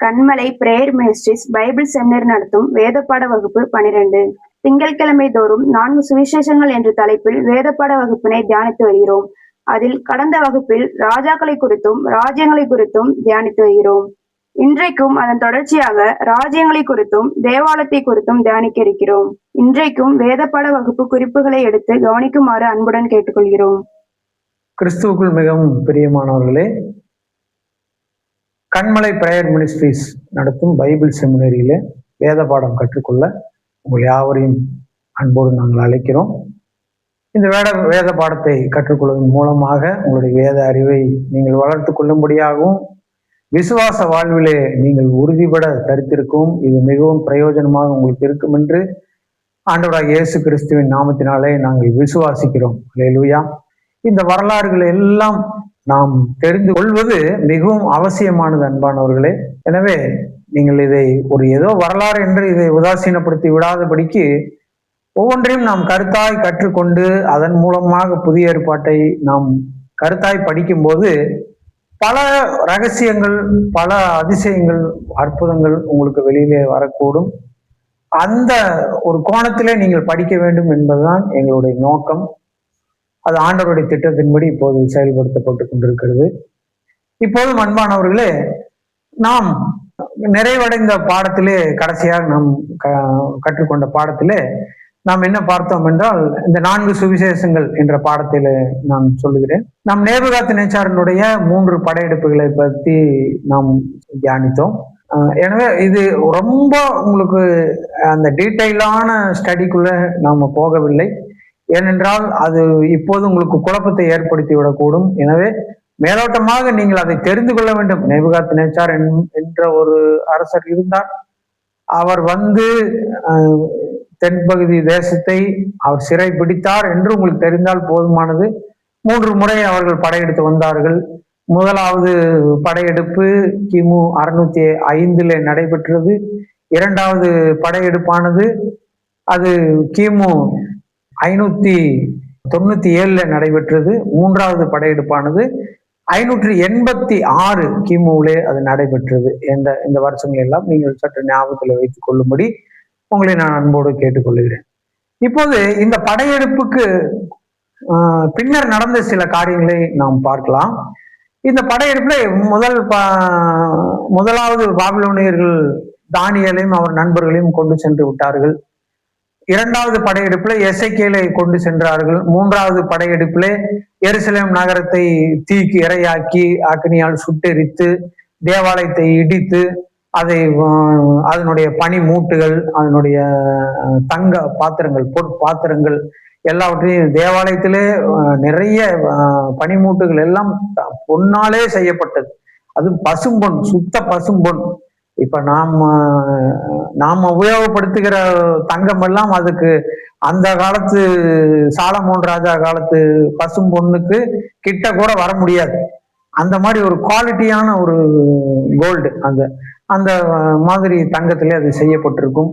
கண்மலை prayer ministries Bible seminar நடத்தும் வேதப்பாட வகுப்பு 12. திங்கட்கிழமை தோறும் 4 சுவிசேஷங்கள் என்ற தலைப்பில் வேதப்பாட வகுப்பினை தியானித்து வருகிறோம். அதில் கடந்த வகுப்பில் ராஜாக்களை குறித்தும் ராஜ்யங்களை குறித்தும் தியானித்து வருகிறோம். இன்றைக்கும் அதன் தொடர்ச்சியாக ராஜ்யங்களை குறித்தும் தேவாலயத்தை குறித்தும் தியானிக்க இருக்கிறோம். இன்றைக்கும் வேதப்பாட வகுப்பு குறிப்புகளை எடுத்து கவனிக்குமாறு அன்புடன் கேட்டுக்கொள்கிறோம். கிறிஸ்துவுக்குள் மிகவும் பிரியமானவர்களே, கண்மலை பிரேயர் மினிஸ்ட்ரிஸ் நடத்தும் பைபிள் செமினரியில வேத பாடம் கற்றுக்கொள்ள உங்கள் யாவரையும் அன்போடு நாங்கள் அழைக்கிறோம். இந்த வேத பாடத்தை கற்றுக்கொள்வதன் மூலமாக உங்களுடைய வேத அறிவை நீங்கள் வளர்த்து கொள்ளும்படியாகவும் விசுவாச வாழ்விலே நீங்கள் உறுதிபட தரித்திருக்கும் இது மிகவும் பிரயோஜனமாக உங்களுக்கு இருக்கும் என்று ஆண்டவராகிய இயேசு கிறிஸ்துவின் நாமத்தினாலே நாங்கள் விசுவாசிக்கிறோம். அல்லேலூயா. இந்த வரலாறுகள் எல்லாம் நாம் தெரிந்து கொள்வது மிகவும் அவசியமானது அன்பானவர்களே. எனவே நீங்கள் இதை ஒரு ஏதோ வரலாறு என்று இதை உதாசீனப்படுத்தி விடாதபடிக்கு ஒவ்வொன்றையும் நாம் கருத்தாய் கற்றுக்கொண்டு அதன் மூலமாக புதிய ஏற்பாட்டை நாம் கருத்தாய் படிக்கும்போது பல ரகசியங்கள், பல அதிசயங்கள், அற்புதங்கள் உங்களுக்கு வெளியிலே வரக்கூடும். அந்த ஒரு கோணத்திலே நீங்கள் படிக்க வேண்டும் என்பதுதான் எங்களுடைய நோக்கம். அது ஆண்டவருடைய திட்டத்தின்படி இப்போது செயல்படுத்தப்பட்டு கொண்டிருக்கிறது. இப்போதும் அன்பானவர்களே, நாம் நிறைவடைந்த பாடத்திலே கடைசியாக நாம் கற்றுக்கொண்ட பாடத்திலே நாம் என்ன பார்த்தோம் என்றால், இந்த 4 சுவிசேஷங்கள் என்ற பாடத்திலே நான் சொல்லுகிறேன். நாம் நேபுகாத்நேச்சாரினுடைய 3 படையெடுப்புகளை பற்றி நாம் தியானித்தோம். எனவே இது ரொம்ப உங்களுக்கு அந்த டீட்டெயிலான ஸ்டடிக்குள்ள நாம போகவில்லை. ஏனென்றால் அது இப்போது உங்களுக்கு குழப்பத்தை ஏற்படுத்தி விடக்கூடும். எனவே மேலோட்டமாக நீங்கள் அதை தெரிந்து கொள்ள வேண்டும். நேபுகாத்நேச்சார் என்ற ஒரு அரசர் இருந்தார். அவர் வந்து தென்பகுதி தேசத்தை அவர் சிறை பிடித்தார் என்று உங்களுக்கு தெரிந்தால் போதுமானது. 3 முறை அவர்கள் படையெடுத்து வந்தார்கள். முதலாவது படையெடுப்பு கிமு 605 நடைபெற்றது. 2வது படையெடுப்பானது அது கிமு 597 நடைபெற்றது. 3வது படையெடுப்பானது 586 கிமுவிலே அது நடைபெற்றது. இந்த வருஷங்கள் எல்லாம் நீங்கள் சற்று ஞாபகத்தில் வைத்துக் கொள்ளும்படி உங்களை நான் அன்போடு கேட்டுக்கொள்கிறேன். இப்போது இந்த படையெடுப்புக்கு பின்னர் நடந்த சில காரியங்களை நாம் பார்க்கலாம். இந்த படையெடுப்புல முதலாவது பாபிலோனியர்கள் தானியேலையும் அவர் நண்பர்களையும் கொண்டு சென்று விட்டார்கள். 2வது படையெடுப்புல எசேக்கியேலை கொண்டு சென்றார்கள். 3வது படையெடுப்புல எருசலேம் நகரத்தை தீக்கு இரையாக்கி அக்னியால் சுட்டெரித்து தேவாலயத்தை இடித்து அதை அதனுடைய பனி மூட்டுகள், அதனுடைய தங்க பாத்திரங்கள், பொற்பாத்திரங்கள் எல்லாவற்றையும் தேவாலயத்திலே நிறைய பனிமூட்டுகள் எல்லாம் பொன்னாலே செய்யப்பட்டது. அது பசும்பொன், சுத்த பசும்பொன். இப்ப நாம உபயோகப்படுத்துகிற தங்கம் எல்லாம் அதுக்கு அந்த காலத்து சாலமோன் ராஜா காலத்து பசும்பொன்னுக்கு கிட்ட கூட வர முடியாது. அந்த மாதிரி ஒரு குவாலிட்டியான ஒரு கோல்டு, அந்த மாதிரி தங்கத்திலே அது செய்யப்பட்டிருக்கும்.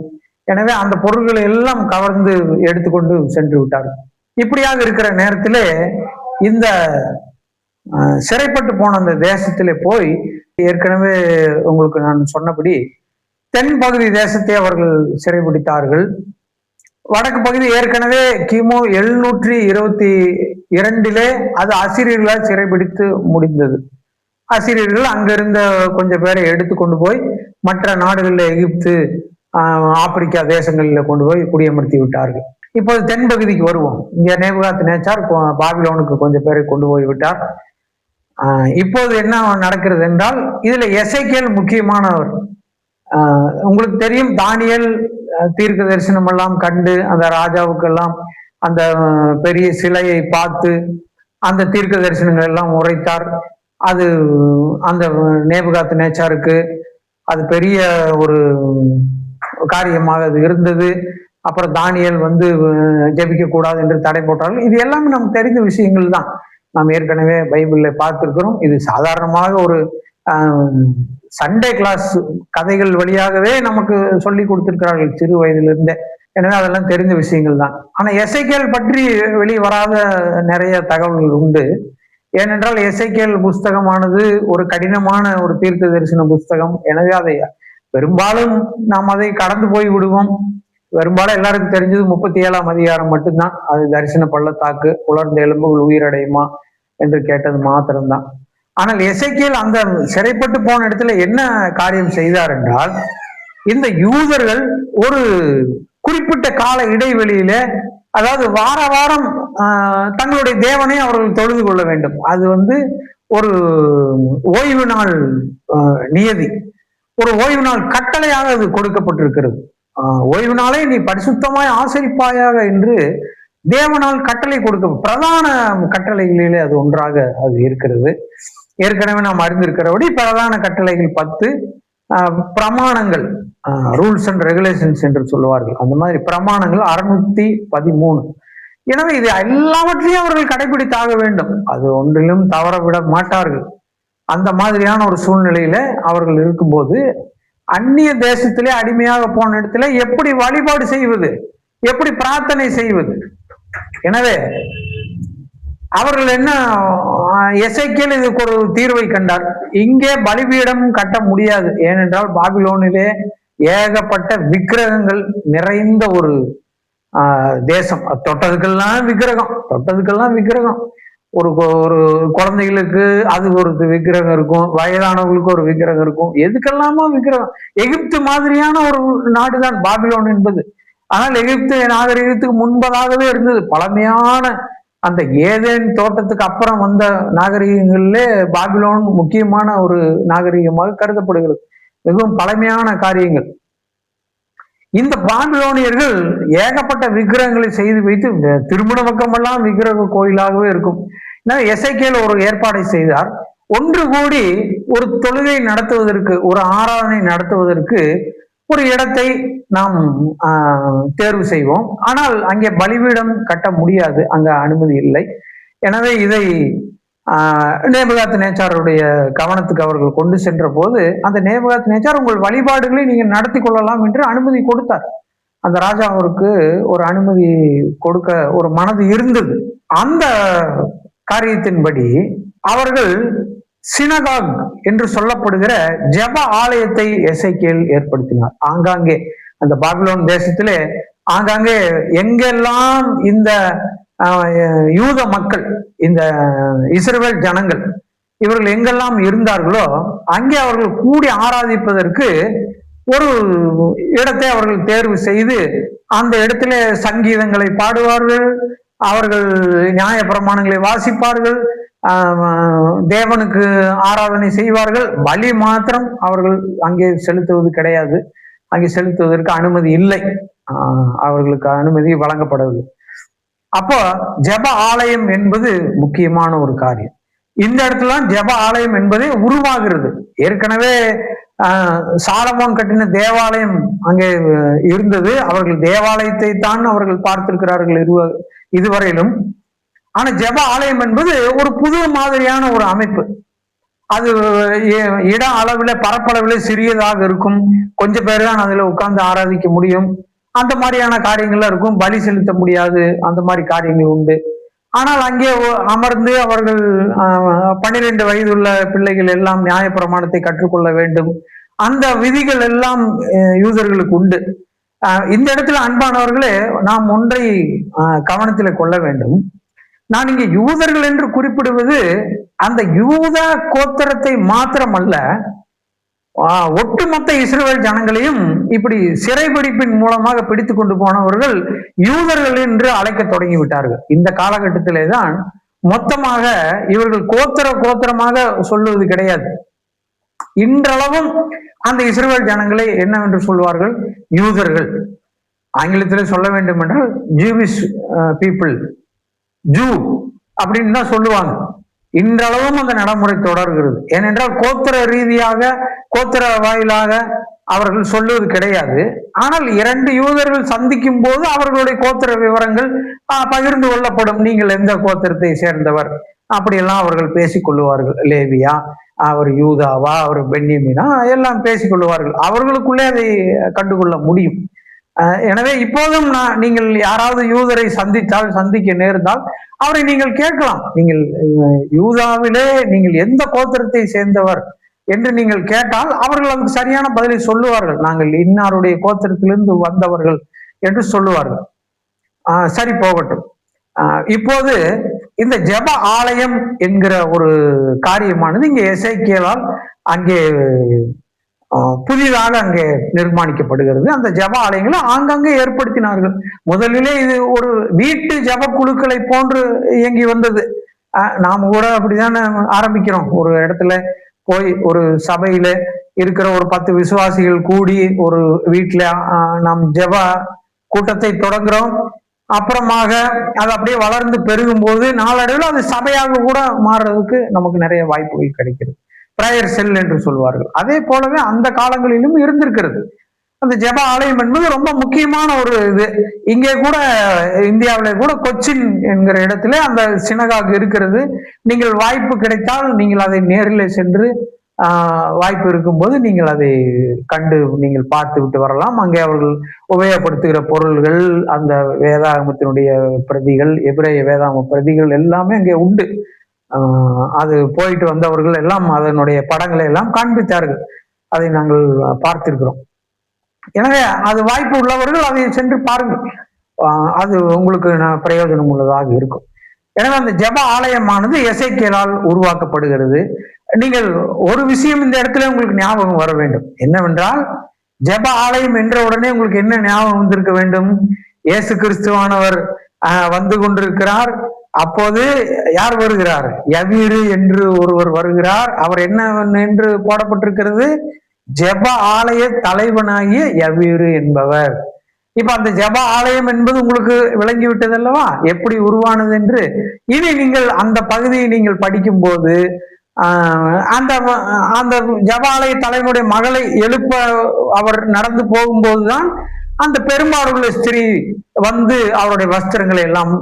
எனவே அந்த பொருள்களை எல்லாம் கவர்ந்து எடுத்துக்கொண்டு சென்று விட்டார்கள். இப்படியாக இருக்கிற நேரத்திலே இந்த சிறைப்பட்டு போன அந்த தேசத்திலே போய் ஏற்கனவே உங்களுக்கு நான் சொன்னபடி தென் பகுதி தேசத்தை அவர்கள் சிறைபிடித்தார்கள். வடக்கு பகுதி ஏற்கனவே கிமு 722 அது அசிரியர்களால் சிறைபிடித்து முடிந்தது. அசிரியர்கள் அங்கிருந்த கொஞ்சம் பேரை எடுத்துக்கொண்டு போய் மற்ற நாடுகளில் எகிப்து, ஆப்பிரிக்கா தேசங்களில் கொண்டு போய் குடியமர்த்தி விட்டார்கள். இப்போது தென்பகுதிக்கு வருவோம். இங்க நேபுகாத்நேச்சார் பாபிலோனுக்கு கொஞ்சம் பேரை கொண்டு போய் விட்டார். இப்போது என்ன நடக்கிறது என்றால், இதுல எசேக்கியேல் முக்கியமானவர். உங்களுக்கு தெரியும், தானியேல் தீர்க்க தரிசனம் எல்லாம் கண்டு அந்த ராஜாவுக்கெல்லாம் அந்த பெரிய சிலையை பார்த்து அந்த தீர்க்க தரிசனங்கள் எல்லாம் உரைத்தார். அது அந்த நேபுகாத்நேச்சாருக்கு அது பெரிய ஒரு காரியமாக அது இருந்தது. அப்புறம் தானியேல் வந்து ஜெபிக்க கூடாது என்று தடை போட்டார்கள். இது எல்லாமே நமக்கு தெரிந்த விஷயங்கள் தான். நாம் ஏற்கனவே பைபிள்ல பார்த்திருக்கிறோம். இது சாதாரணமாக ஒரு சண்டே கிளாஸ் கதைகள் வழியாகவே நமக்கு சொல்லி கொடுத்திருக்கிறார்கள் சிறு வயதிலிருந்தே. எனவே அதெல்லாம் தெரிந்த விஷயங்கள் தான். ஆனா எசேக்கியேல் பற்றி வெளியே வராத நிறைய தகவல்கள் உண்டு. ஏனென்றால் எசேக்கியேல் புஸ்தகமானது ஒரு கடினமான ஒரு தீர்க்க தரிசன புஸ்தகம். எனவே அதை பெரும்பாலும் நாம் அதை கடந்து போய் விடுவோம். பெரும்பாலும் எல்லாருக்கும் தெரிஞ்சது 37ஆம் அதிகாரம் மட்டும்தான். அது தரிசன பள்ளத்தாக்கு, உலர்ந்த எலும்புகள் உயிரடையுமா என்று கேட்டது மாத்திரம்தான். ஆனால் எசேக்கியேல் அந்த சிறைப்பட்டு போன இடத்துல என்ன காரியம் செய்தார் என்றால், இந்த யூதர்கள் ஒரு குறிப்பிட்ட கால இடைவெளியில, அதாவது வார வாரம் தங்களுடைய தேவனை அவர்கள் தொழுது கொள்ள வேண்டும். அது ஒரு ஓய்வு நாள் நியதி, ஒரு ஓய்வு நாள் கட்டளையாக அது கொடுக்கப்பட்டிருக்கிறது. ஓய்வு நாளை நீ பரிசுத்தமாய் ஆசரிப்பாயாக என்று தேவனால் கட்டளை கொடுக்க, பிரதான கட்டளைகளிலே அது ஒன்றாக அது இருக்கிறது. ஏற்கனவே நாம் அறிந்திருக்கிறபடி பிரதான கட்டளைகள் 10, பிரமாணங்கள், ரூல்ஸ் அண்ட் ரெகுலேஷன்ஸ் என்று சொல்லுவார்கள். அந்த மாதிரி பிரமாணங்கள் 613. எனவே இது எல்லாவற்றையும் அவர்கள் கடைபிடித்தாக வேண்டும். அது ஒன்றிலும் தவற விட மாட்டார்கள். அந்த மாதிரியான ஒரு சூழ்நிலையில அவர்கள் இருக்கும்போது, அந்நிய தேசத்திலே அடிமையாக போன இடத்துல எப்படி வழிபாடு செய்வது, எப்படி பிரார்த்தனை செய்வது? எனவே அவர்கள் என்ன, எசேக்கியேல் இதுக்கு ஒரு தீர்வை கண்டார். இங்கே பலிபீடம் கட்ட முடியாது, ஏனென்றால் பாபிலோனிலே ஏகப்பட்ட விக்கிரகங்கள் நிறைந்த ஒரு தேசம். தொட்டதுக்கெல்லாம் விக்கிரகம். ஒரு குழந்தைகளுக்கு அது ஒரு விக்கிரகம் இருக்கும், வயதானவர்களுக்கு ஒரு விக்கிரகம் இருக்கும், எதுக்கெல்லாமோ விக்கிரகம். எகிப்து மாதிரியான ஒரு நாடுதான் பாபிலோன் என்பது. ஆனால் எகிப்து நாகரிகத்துக்கு முன்பதாகவே இருந்தது. பழமையான அந்த ஏதேன் தோட்டத்துக்கு அப்புறம் வந்த நாகரிகங்களிலே பாபிலோன் முக்கியமான ஒரு நாகரிகமாக கருதப்படுகிறது. மிகவும் பழமையான காரியங்கள். இந்த பாபிலோனியர்கள் ஏகப்பட்ட விக்கிரகங்களை செய்து வைத்து திருமண பக்கமெல்லாம் விக்கிரக கோயிலாகவே இருக்கும். எசேக்கியேல் ஒரு ஏற்பாடை செய்தார். ஒன்று கூடி ஒரு தொழுகை நடத்துவதற்கு, ஒரு ஆராதனை நடத்துவதற்கு ஒரு இடத்தை நாம் தேர்வு செய்வோம். ஆனால் அங்கே பலிபீடம் கட்ட முடியாது, அங்க அனுமதி இல்லை. எனவே இதை நேபுகாத்நேச்சாருடைய கவனத்துக்கு அவர்கள் கொண்டு சென்ற போது, அந்த நேபுகாத்நேச்சார் உங்கள் வழிபாடுகளை நீங்க நடத்தி கொள்ளலாம் என்று அனுமதி கொடுத்தார். அந்த ராஜா அவருக்கு ஒரு அனுமதி கொடுக்க ஒரு மனது இருந்தது. அந்த காரியத்தின்படி அவர்கள் சினகாக் என்று சொல்லப்படுகிற ஜெப ஆலயத்தை எசேக்கியேல் ஏற்படுத்தினார். ஆங்காங்கே அந்த பாபிலோன் தேசத்திலே ஆங்காங்கே எங்கெல்லாம் இந்த யூத மக்கள், இந்த இஸ்ரவேல் ஜனங்கள் இவர்கள் எங்கெல்லாம் இருந்தார்களோ அங்கே அவர்கள் கூடி ஆராதிப்பதற்கு ஒரு இடத்தை அவர்கள் தேர்வு செய்து அந்த இடத்திலே சங்கீதங்களை பாடுவார்கள், அவர்கள் நியாய பிரமாணங்களை வாசிப்பார்கள், தேவனுக்கு ஆராதனை செய்வார்கள். பலி மாத்திரம் அவர்கள் அங்கே செலுத்துவது கிடையாது, அங்கே செலுத்துவதற்கு அனுமதி இல்லை, அவர்களுக்கு அனுமதி வழங்கப்படவில்லை. அப்போ ஜெப ஆலயம் என்பது முக்கியமான ஒரு காரியம். இந்த இடத்துல ஜெப ஆலயம் என்பதே உருவாகிறது. ஏற்கனவே சாலமோன் கட்டின தேவாலயம் அங்கே இருந்தது. அவர்கள் தேவாலயத்தை தான் அவர்கள் பார்த்திருக்கிறார்கள் இதுவரையிலும். ஆனா ஜெப ஆலயம் என்பது ஒரு புது மாதிரியான ஒரு அமைப்பு. அது இட அளவில், பரப்பளவில் சிறியதாக இருக்கும். கொஞ்சம் பேர் தான் அதுல உட்கார்ந்து ஆராதிக்க முடியும். அந்த மாதிரியான காரியங்கள்லாம் இருக்கும். பலி செலுத்த முடியாது, அந்த மாதிரி காரியங்கள் உண்டு. ஆனால் அங்கே அமர்ந்து அவர்கள் 12 வயதுள்ள பிள்ளைகள் எல்லாம் நியாய பிரமாணத்தை கற்றுக்கொள்ள வேண்டும். அந்த விதிகள் எல்லாம் யூதர்களுக்கு உண்டு. இந்த இடத்துல அன்பானவர்களே, நாம் ஒன்றை கவனத்தில் கொள்ள வேண்டும். நான் இங்கே யூதர்கள் என்று குறிப்பிடுவது அந்த யூத கோத்திரத்தை மாத்திரமல்ல, ஒட்டுமொத்த இஸ்ரவேல் ஜனங்களையும் இப்படி சிறைபிடிப்பின் மூலமாக பிடித்து கொண்டு போனவர்கள் யூதர்கள் என்று அழைக்க தொடங்கி விட்டார்கள். இந்த காலகட்டத்திலே தான் மொத்தமாக இவர்கள் கோத்திரமாக சொல்லுவது கிடையாது. இன்றளவும் அந்த இஸ்ரவேல் ஜனங்களை என்னவென்று சொல்வார்கள்? யூதர்கள். ஆங்கிலத்தில் சொல்ல வேண்டும் என்றால் ஜூவிஷ் பீப்புள், ஜூ அப்படின்னு தான் சொல்லுவாங்க. இன்றளவும் அந்த நடைமுறை தொடர்கிறது. ஏனென்றால் கோத்திர ரீதியாக, கோத்திர வாயிலாக அவர்கள் சொல்லுவது கிடையாது. ஆனால் 2 யூதர்கள் சந்திக்கும் போது அவர்களுடைய கோத்திர விவரங்கள் பகிர்ந்து கொள்ளப்படும். நீங்கள் எந்த கோத்திரத்தை சேர்ந்தவர் அப்படியெல்லாம் அவர்கள் பேசிக்கொள்ளுவார்கள். லேவியா, அவர் யூதாவா, அவர் பென்யமீனா, எல்லாம் பேசிக்கொள்ளுவார்கள். அவர்களுக்குள்ளே அதை கண்டுகொள்ள முடியும். எனவே இப்போதும் நீங்கள் யாராவது யூதரை சந்திக்க நேர்ந்தால் அவரை நீங்கள் கேட்கலாம். நீங்கள் யூதாவிலே நீங்கள் எந்த கோத்திரத்தை சேர்ந்தவர் என்று நீங்கள் கேட்டால் அவர்கள் அதுக்கு சரியான பதிலை சொல்லுவார்கள். நாங்கள் இன்னாருடைய கோத்திரத்திலிருந்து வந்தவர்கள் என்று சொல்லுவார்கள். சரி, போகட்டும். இப்போது இந்த ஜெப ஆலயம் என்கிற ஒரு காரியமானது இங்கே எசேக்கியேலால் அங்கே புதிதாக அங்கே நிர்மாணிக்கப்படுகிறது. அந்த ஜெப ஆலயங்களை ஆங்காங்கே ஏற்படுத்தினார்கள். முதலிலே இது ஒரு வீட்டு ஜெப குழுக்களை போன்று இயங்கி வந்தது. நாம கூட அப்படிதான் ஆரம்பிக்கிறோம். ஒரு இடத்துல போய் ஒரு சபையில இருக்கிற ஒரு 10 விசுவாசிகள் கூடி ஒரு வீட்டுல நாம் ஜெப கூட்டத்தை தொடங்குறோம். அப்புறமாக அது அப்படியே வளர்ந்து பெருகும் போது நாளடைவில் அது சபையாக கூட மாறுறதுக்கு நமக்கு நிறைய வாய்ப்புகள் கிடைக்கிறது. பிரேயர் செல் என்று சொல்வார்கள். அதே போலவே அந்த காலங்களிலும் இருந்திருக்கிறது. அந்த ஜெப ஆலயம் என்பது ரொம்ப முக்கியமான ஒரு இது. இங்கே கூட இந்தியாவில கூட கொச்சின் என்கிற இடத்துல அந்த சினகாக் இருக்கிறது. நீங்கள் வாய்ப்பு கிடைத்தால் நீங்கள் அதை நேரில் சென்று வாய்ப்பு இருக்கும்போது நீங்கள் அதை கண்டு நீங்கள் பார்த்து விட்டு வரலாம். அங்கே அவர்கள் உபயோகப்படுத்துகிற பொருள்கள், அந்த வேதாகமத்தினுடைய பிரதிகள், எபிரேய வேதாகம பிரதிகள் எல்லாமே அங்கே உண்டு. அது போயிட்டு வந்தவர்கள் எல்லாம் அதனுடைய படங்களை எல்லாம் காண்பித்தார்கள். அதை நாங்கள் பார்த்திருக்கிறோம். எனவே அது வாய்ப்பு உள்ளவர்கள் அதை சென்று பாருங்கள். அது உங்களுக்கு பிரயோஜனம் உள்ளதாக இருக்கும். எனவே அந்த ஜெப ஆலயமானது எசேக்கியேலால் உருவாக்கப்படுகிறது. நீங்கள் ஒரு விஷயம் இந்த இடத்துல உங்களுக்கு ஞாபகம் வர வேண்டும். என்னவென்றால், ஜெப ஆலயம் என்ற உடனே உங்களுக்கு என்ன ஞாபகம் வந்திருக்க வேண்டும்? இயேசு கிறிஸ்துவானவர் வந்து கொண்டிருக்கிறார். அப்போது யார் வருகிறார்? யவீரு என்று ஒருவர் வருகிறார். அவர் என்ன என்று போடப்பட்டிருக்கிறது? ஜெப ஆலய தலைவனாகிய யவீரு என்பவர். இப்ப அந்த ஜெப ஆலயம் என்பது உங்களுக்கு விளங்கி விட்டது அல்லவா, எப்படி உருவானது என்று. இனி நீங்கள் அந்த பகுதியை நீங்கள் படிக்கும் போது அந்த அந்த ஜெப ஆலய தலைவனுடைய மகளை எழுப்ப அவர் நடந்து போகும்போதுதான் அந்த பெரும்பாலுள்ள ஸ்திரீ வந்து அவருடைய வஸ்திரங்களை எல்லாம்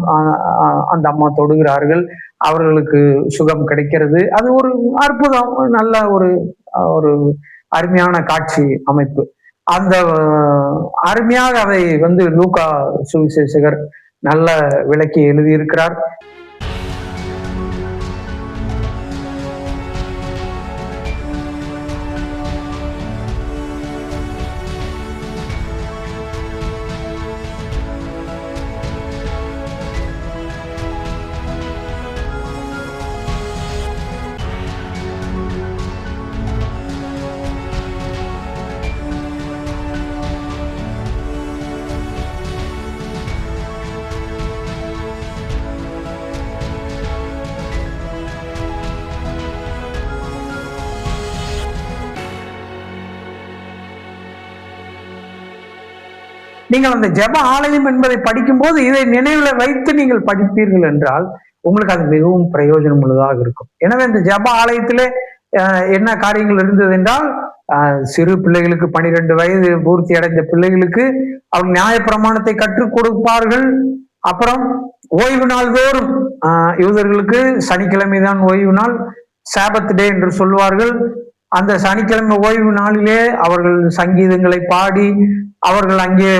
அந்த அம்மா தொடுகிறார்கள். அவர்களுக்கு சுகம் கிடைக்கிறது. அது ஒரு அற்புதம், நல்ல ஒரு ஒரு அருமையான காட்சி அமைப்பு. அந்த அருமையாக அதை வந்து லூக்கா சுவிசேஷகர் நல்ல விளக்கி எழுதியிருக்கிறார். நீங்கள் அந்த ஜெப ஆலயம் என்பதை படிக்கும் போது இதை நினைவுல வைத்து நீங்கள் படிப்பீர்கள் என்றால் உங்களுக்கு அது மிகவும் பிரயோஜனம் உள்ளதாக இருக்கும். எனவே இந்த ஜெப ஆலயத்திலே என்ன காரியங்கள் இருந்தது என்றால், சிறு பிள்ளைகளுக்கு 12 வயது பூர்த்தி அடைந்த பிள்ளைகளுக்கு அவர் நியாயப்பிரமாணத்தை கற்றுக் கொடுப்பார்கள். அப்புறம் ஓய்வு நாள் தோறும் யூதர்களுக்கு சனிக்கிழமை தான் ஓய்வு நாள், சாபத் டே என்று சொல்வார்கள். அந்த சனிக்கிழமை ஓய்வு நாளிலே அவர்கள் சங்கீதங்களை பாடி அவர்கள் அங்கே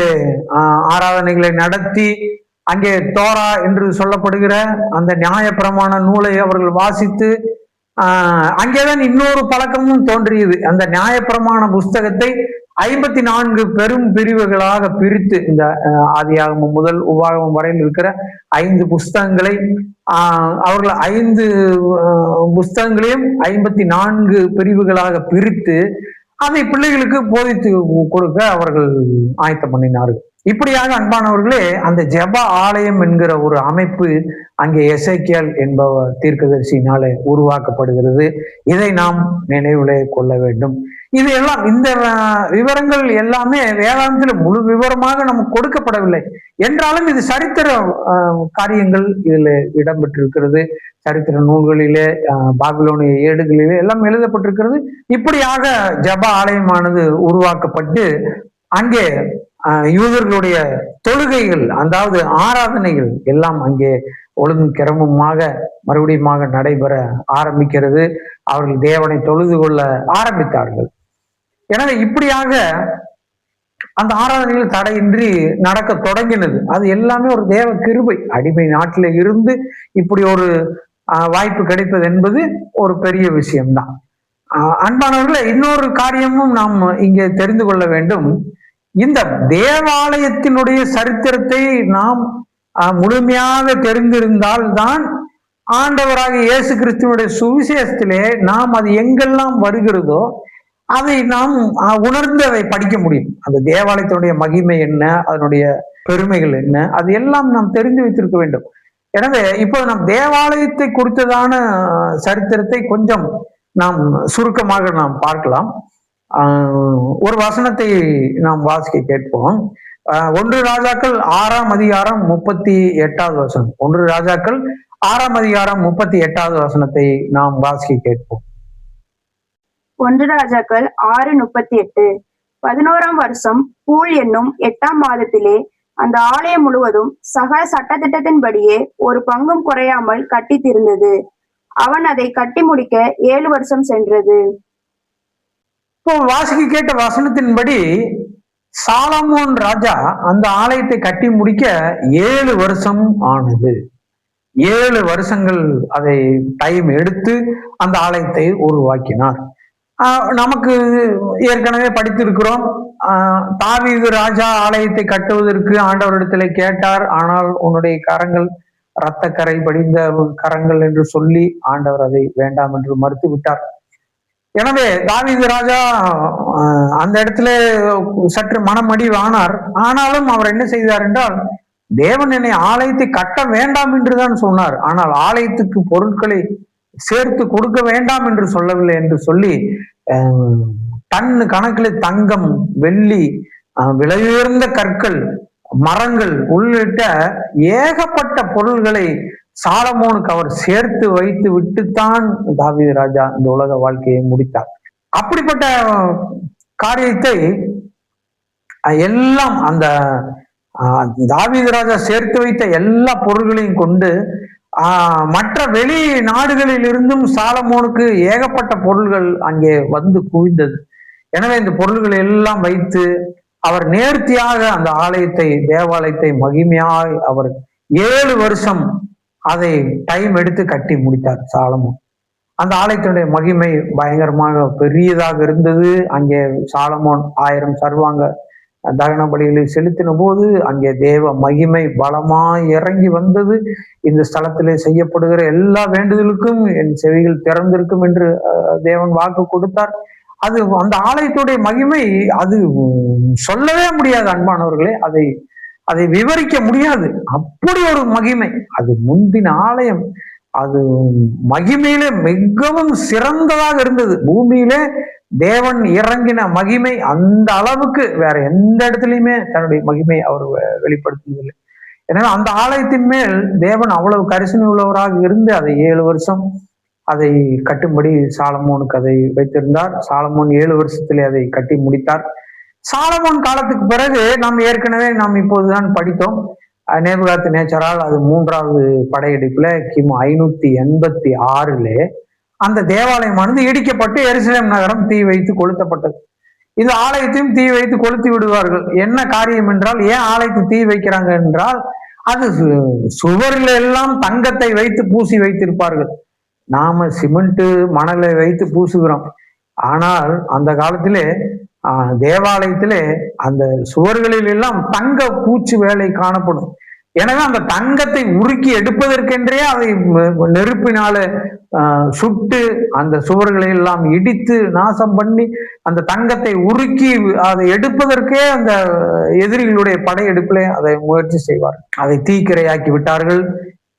ஆராதனைகளை நடத்தி அங்கே தோரா என்று சொல்லப்படுகிற அந்த நியாயப்பிரமாண நூலை அவர்கள் வாசித்து அங்கேதான் இன்னொரு பழக்கமும் தோன்றியது. அந்த நியாயப்பிரமாண புஸ்தகத்தை 54 பெரும் பிரிவுகளாக பிரித்து, இந்த ஆதியாகமம் முதல் உபாகமம் வரையில் இருக்கிற 5 புஸ்தகங்களை அவர்கள் 5 புஸ்தகங்களையும் 54 பிரிவுகளாக பிரித்து அதை பிள்ளைகளுக்கு போதித்து கொடுக்க அவர்கள் ஆயத்தம் பண்ணினார்கள். இப்படியாக அன்பானவர்களே, அந்த ஜெப ஆலயம் என்கிற ஒரு அமைப்பு அங்கே எசேக்கியேல் என்பவர் தீர்க்கதரிசியினாலே உருவாக்கப்படுகிறது. இதை நாம் நினைவிலே கொள்ள வேண்டும். இது எல்லாம், இந்த விவரங்கள் எல்லாமே வேதாந்தத்தில் முழு விவரமாக நமக்கு கொடுக்கப்படவில்லை என்றாலும் இது சரித்திர காரியங்கள் இதில் இடம்பெற்றிருக்கிறது. சரித்திர நூல்களிலே, பாபிலோனிய ஏடுகளிலே எல்லாம் எழுதப்பட்டிருக்கிறது. இப்படியாக ஜெப ஆலயமானது உருவாக்கப்பட்டு அங்கே யூதர்களுடைய தொழுகைகள், அதாவது ஆராதனைகள் எல்லாம் அங்கே ஒழுங்கும் கிரமமாக மறுபடியும் நடைபெற ஆரம்பிக்கிறது. அவர்கள் தேவனை தொழுது கொள்ள ஆரம்பித்தார்கள். எனவே இப்படியாக அந்த ஆராதனைகள் தடையின்றி நடக்க தொடங்கினது. அது எல்லாமே ஒரு தேவ கிருபை. அடிமை நாட்டில இருந்து இப்படி ஒரு வாய்ப்பு கிடைப்பது என்பது ஒரு பெரிய விஷயம்தான். அன்பானவர்களே, இன்னொரு காரியமும் நாம் இங்கே தெரிந்து கொள்ள வேண்டும். இந்த தேவாலயத்தினுடைய சரித்திரத்தை நாம் முழுமையாக தெரிந்திருந்தால் தான் ஆண்டவராக இயேசு கிறிஸ்துவனுடைய சுவிசேஷத்திலே நாம் அது எங்கெல்லாம் வருகிறதோ அதை நாம் உணர்ந்து அதை படிக்க முடியும். அந்த தேவாலயத்தினுடைய மகிமை என்ன, அதனுடைய பெருமைகள் என்ன, அது எல்லாம் நாம் தெரிந்து வைத்திருக்க வேண்டும். எனவே இப்போ நம் தேவாலயத்தை குறித்ததான சரித்திரத்தை கொஞ்சம் நாம் சுருக்கமாக நாம் பார்க்கலாம். ஒரு வசனத்தை நாம் வாசிக்க கேட்போம். 1 ராஜாக்கள் 6ஆம் அதிகாரம் 38வது வசனம். 1 ராஜாக்கள் 6ஆம் அதிகாரம் 38வது வசனத்தை நாம் வாசிக்க கேட்போம். 1 ராஜாக்கள் 6:38. 11ஆம் வருஷம் பூல் என்னும் 8ஆம் மாதத்திலே அந்த ஆலயம் முழுவதும் சகல சட்டத்திட்டத்தின்படியே ஒரு பங்கும் குறையாமல் கட்டி தீர்ந்தது. அவன் அதை கட்டி முடிக்க 7 வருஷம் சென்றது. இப்போ வாசிக்க கேட்ட வசனத்தின்படி சாலமோன் ராஜா அந்த ஆலயத்தை கட்டி முடிக்க 7 வருஷம் ஆனது. 7 வருஷங்கள் அதை டைம் எடுத்து அந்த ஆலயத்தை உருவாக்கினார். நமக்கு ஏற்கனவே படித்திருக்கிறோம். தாவீது ராஜா ஆலயத்தை கட்டுவதற்கு ஆண்டவரிடத்துல கேட்டார். ஆனால் உன்னுடைய கரங்கள் இரத்த கரை படிந்த கரங்கள் என்று சொல்லி ஆண்டவர் அதை வேண்டாம் என்று மறுத்து விட்டார். எனவே தாவீது ராஜா அந்த இடத்துல சற்று மனமடிவானார். ஆனாலும் அவர் என்ன செய்தார் என்றால், தேவன் என்னை ஆலயத்தை கட்ட வேண்டாம் என்றுதான் சொன்னார், ஆனால் ஆலயத்துக்கு பொருட்களை சேர்த்து கொடுக்க வேண்டாம் என்று சொல்லவில்லை என்று சொல்லி டன் கணக்கில் தங்கம், வெள்ளி, விலையுயர்ந்த கற்கள், மரங்கள் உள்ளிட்ட ஏகப்பட்ட பொருள்களை சாலமோனுக்கு அவர் சேர்த்து வைத்து விட்டுத்தான் தாவீது ராஜா இந்த உலக வாழ்க்கையை முடித்தார். அப்படிப்பட்ட காரியத்தை எல்லாம் அந்த தாவீது ராஜா சேர்த்து வைத்த எல்லா பொருள்களையும் கொண்டு மற்ற வெளி நாடுகளில் இருந்தும் சாலமோனுக்கு ஏகப்பட்ட பொருள்கள் அங்கே வந்து குவிந்தது. எனவே இந்த பொருள்களை எல்லாம் வைத்து அவர் நேர்த்தியாக அந்த ஆலயத்தை, தேவாலயத்தை மகிமையாய் அவர் 7 வருஷம் அதை டைம் எடுத்து கட்டி முடித்தார் சாலமோன். அந்த ஆலயத்தினுடைய மகிமை பயங்கரமாக பெரியதாக இருந்தது. அங்கே சாலமோன் 1000 சர்வாங்க தகன பலிகளை செலுத்தின போது அங்கே தேவ மகிமை பலமாய் இறங்கி வந்தது. இந்த ஸ்தலத்திலே செய்யப்படுகிற எல்லா வேண்டுதலுக்கும் என் செவிகள் திறந்திருக்கும் என்று தேவன் வாக்கு கொடுத்தார். அது அந்த ஆலயத்துடைய மகிமை அது சொல்லவே முடியாது அன்பானவர்களே. அதை விவரிக்க முடியாது. அப்படி ஒரு மகிமை. அது முந்தின ஆலயம். அது மகிமையிலே மிகவும் சிறந்ததாக இருந்தது. பூமியிலே தேவன் இறங்கின மகிமை அந்த அளவுக்கு வேற எந்த இடத்துலயுமே தன்னுடைய மகிமை அவர் வெளிப்படுத்துவதில்லை. எனவே அந்த ஆலயத்தின் மேல் தேவன் அவ்வளவு கரிசனை உள்ளவராக இருந்து அதை 7 வருஷம் அதை கட்டும்படி சாலமோனுக்கு அதை வைத்திருந்தார். சாலமோன் 7 வருஷத்திலே அதை கட்டி முடித்தார். சாலமோன் காலத்துக்கு பிறகு நாம் ஏற்கனவே இப்போதுதான் படித்தோம். நேபுகாத் நேச்சரால் அது 3வது படையெடுப்புல கிமு 586 அந்த தேவாலயமானது இடிக்கப்பட்டு எருசலேம் நகரம் தீ வைத்து கொளுத்தப்பட்டது. இந்த ஆலயத்தையும் தீ வைத்து கொளுத்தி விடுவார்கள். என்ன காரியம் என்றால், ஏன் ஆலயத்தை தீ வைக்கிறாங்க என்றால், அது சுவரில் எல்லாம் தங்கத்தை வைத்து பூசி வைத்திருப்பார்கள். நாம சிமெண்ட் மணலை வைத்து பூசுகிறோம். ஆனால் அந்த காலத்திலே தேவாலயத்திலே அந்த சுவர்களில் எல்லாம் தங்க பூச்சி வேலை காணப்படும். எனவே அந்த தங்கத்தை உருக்கி எடுப்பதற்கென்றே அதை நெருப்பினால சுட்டு அந்த சுவர்களை எல்லாம் இடித்து நாசம் பண்ணி அந்த தங்கத்தை உருக்கி அதை எடுப்பதற்கே அந்த எதிரிகளுடைய படையெடுப்பிலே அதை முயற்சி செய்வார். அதை தீக்கிரையாக்கி விட்டார்கள்.